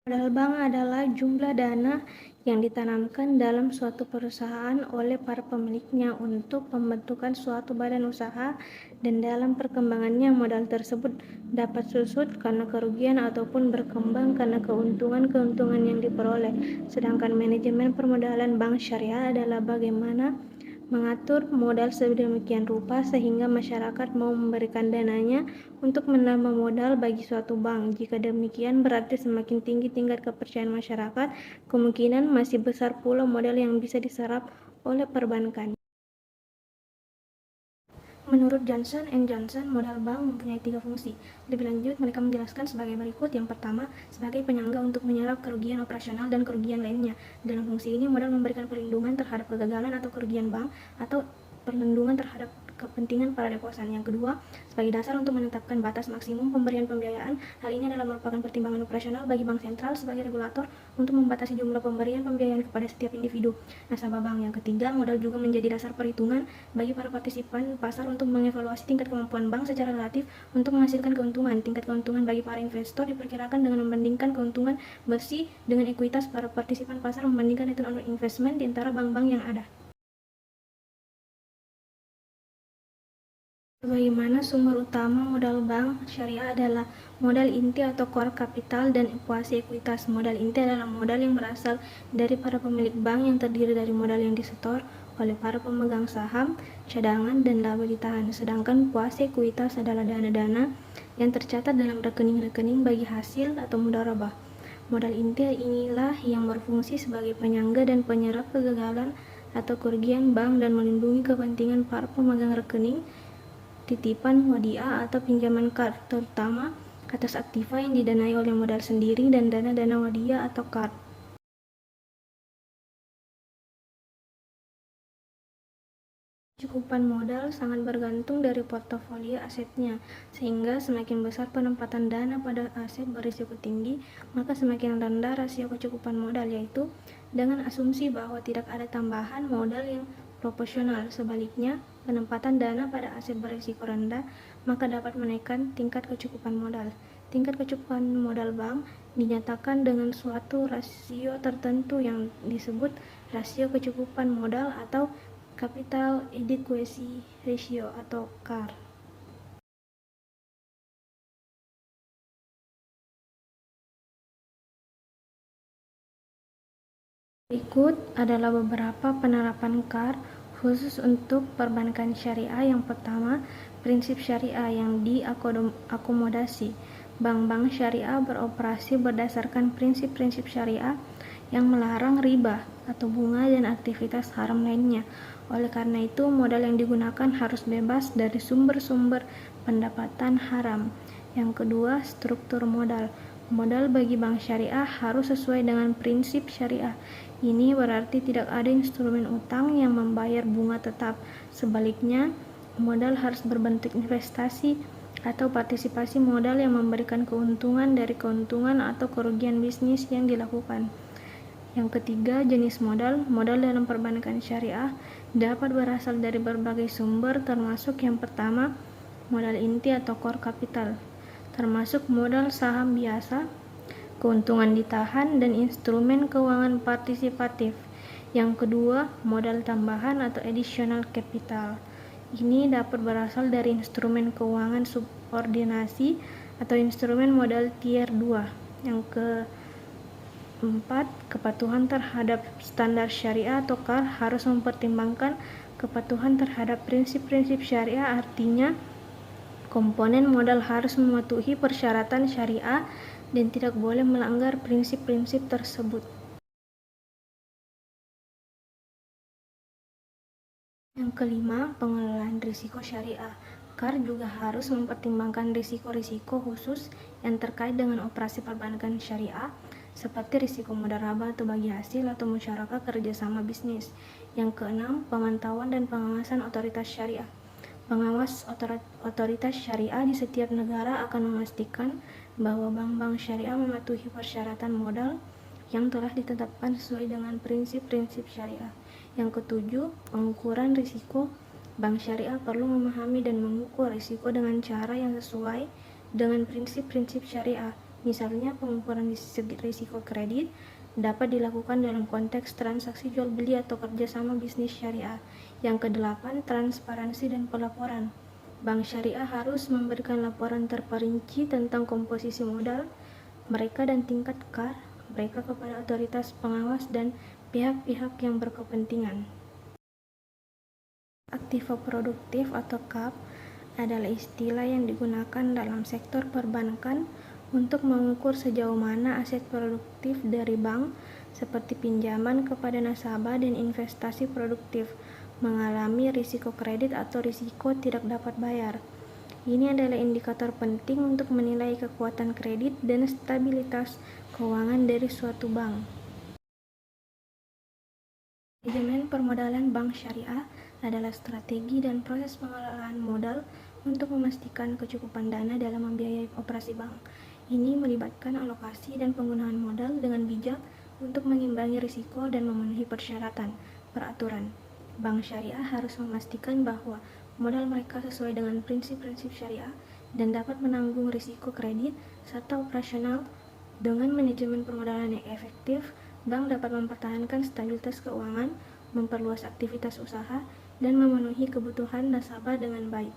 Modal bank adalah jumlah dana yang ditanamkan dalam suatu perusahaan oleh para pemiliknya untuk pembentukan suatu badan usaha, dan dalam perkembangannya modal tersebut dapat susut karena kerugian ataupun berkembang karena keuntungan yang diperoleh. Sedangkan manajemen permodalan bank syariah adalah bagaimana mengatur modal sedemikian rupa sehingga masyarakat mau memberikan dananya untuk menambah modal bagi suatu bank. Jika demikian, berarti semakin tinggi tingkat kepercayaan masyarakat, kemungkinan masih besar pula modal yang bisa diserap oleh perbankan. Menurut Johnson & Johnson, modal bank mempunyai 3 fungsi. Lebih lanjut, mereka menjelaskan sebagai berikut. Yang pertama, sebagai penyangga untuk menyerap kerugian operasional dan kerugian lainnya. Dalam fungsi ini, modal memberikan perlindungan terhadap kegagalan atau kerugian bank, atau perlindungan terhadap kepentingan para deposan. Yang kedua, sebagai dasar untuk menetapkan batas maksimum pemberian pembiayaan. Hal ini adalah merupakan pertimbangan operasional bagi bank sentral sebagai regulator untuk membatasi jumlah pemberian pembiayaan kepada setiap individu nasabah bank. Yang ketiga, modal juga menjadi dasar perhitungan bagi para partisipan pasar untuk mengevaluasi tingkat kemampuan bank secara relatif untuk menghasilkan keuntungan. Tingkat keuntungan bagi para investor diperkirakan dengan membandingkan keuntungan bersih dengan ekuitas para partisipan pasar membandingkan return on investment di antara bank-bank yang ada. Sebagaimana sumber utama modal bank syariah adalah modal inti atau core capital dan ekuasi ekuitas. Modal inti adalah modal yang berasal dari para pemilik bank yang terdiri dari modal yang disetor oleh para pemegang saham, cadangan, dan laba ditahan. Sedangkan kuasi ekuitas adalah dana-dana yang tercatat dalam rekening-rekening bagi hasil atau mudharabah. Modal inti inilah yang berfungsi sebagai penyangga dan penyerap kegagalan atau kerugian bank dan melindungi kepentingan para pemegang rekening, titipan, wadiah, atau pinjaman kard, terutama atas aktiva yang didanai oleh modal sendiri dan dana-dana wadiah atau kard. Kecukupan modal sangat bergantung dari portofolio asetnya, sehingga semakin besar penempatan dana pada aset berisiko tinggi, maka semakin rendah rasio kecukupan modal, yaitu dengan asumsi bahwa tidak ada tambahan modal yang proporsional. Sebaliknya, penempatan dana pada aset berisiko rendah maka dapat menaikkan tingkat kecukupan modal. Tingkat kecukupan modal bank dinyatakan dengan suatu rasio tertentu yang disebut rasio kecukupan modal atau Capital Adequacy Ratio atau CAR. Berikut adalah beberapa penerapan CAR khusus untuk perbankan syariah. Yang pertama, prinsip syariah yang diakomodasi. Bank-bank syariah beroperasi berdasarkan prinsip-prinsip syariah yang melarang riba atau bunga dan aktivitas haram lainnya. Oleh karena itu, modal yang digunakan harus bebas dari sumber-sumber pendapatan haram. Yang kedua, struktur modal. Modal bagi bank syariah harus sesuai dengan prinsip syariah. Ini berarti tidak ada instrumen utang yang membayar bunga tetap. Sebaliknya, modal harus berbentuk investasi atau partisipasi modal yang memberikan keuntungan dari keuntungan atau kerugian bisnis yang dilakukan. Yang ketiga, jenis modal. Modal dalam perbankan syariah dapat berasal dari berbagai sumber, termasuk yang pertama, modal inti atau core capital, termasuk modal saham biasa, keuntungan ditahan, dan instrumen keuangan partisipatif. Yang kedua, modal tambahan atau additional capital. Ini dapat berasal dari instrumen keuangan subordinasi atau instrumen modal tier 2. Yang keempat, kepatuhan terhadap standar syariah atau CAR harus mempertimbangkan kepatuhan terhadap prinsip-prinsip syariah, artinya komponen modal harus mematuhi persyaratan syariah dan tidak boleh melanggar prinsip-prinsip tersebut. Yang kelima, pengelolaan risiko syariah. CAR juga harus mempertimbangkan risiko-risiko khusus yang terkait dengan operasi perbankan syariah, seperti risiko mudharabah atau bagi hasil atau musyarakah kerjasama bisnis. Yang keenam, pemantauan dan pengawasan otoritas syariah. Pengawas otoritas syariah di setiap negara akan memastikan bahwa bank-bank syariah mematuhi persyaratan modal yang telah ditetapkan sesuai dengan prinsip-prinsip syariah. Yang ketujuh, pengukuran risiko. Bank syariah perlu memahami dan mengukur risiko dengan cara yang sesuai dengan prinsip-prinsip syariah. Misalnya, pengukuran risiko kredit dapat dilakukan dalam konteks transaksi jual beli atau kerjasama bisnis syariah. Yang kedelapan, transparansi dan pelaporan. Bank syariah harus memberikan laporan terperinci tentang komposisi modal mereka dan tingkat CAR mereka kepada otoritas pengawas dan pihak-pihak yang berkepentingan. Aktiva produktif atau KAP adalah istilah yang digunakan dalam sektor perbankan untuk mengukur sejauh mana aset produktif dari bank seperti pinjaman kepada nasabah dan investasi produktif mengalami risiko kredit atau risiko tidak dapat bayar. Ini adalah indikator penting untuk menilai kekuatan kredit dan stabilitas keuangan dari suatu bank. Manajemen permodalan bank syariah adalah strategi dan proses pengelolaan modal untuk memastikan kecukupan dana dalam membiayai operasi bank. Ini melibatkan alokasi dan penggunaan modal dengan bijak untuk mengimbangi risiko dan memenuhi peraturan. Bank syariah harus memastikan bahwa modal mereka sesuai dengan prinsip-prinsip syariah dan dapat menanggung risiko kredit serta operasional. Dengan manajemen permodalan yang efektif, bank dapat mempertahankan stabilitas keuangan, memperluas aktivitas usaha, dan memenuhi kebutuhan nasabah dengan baik.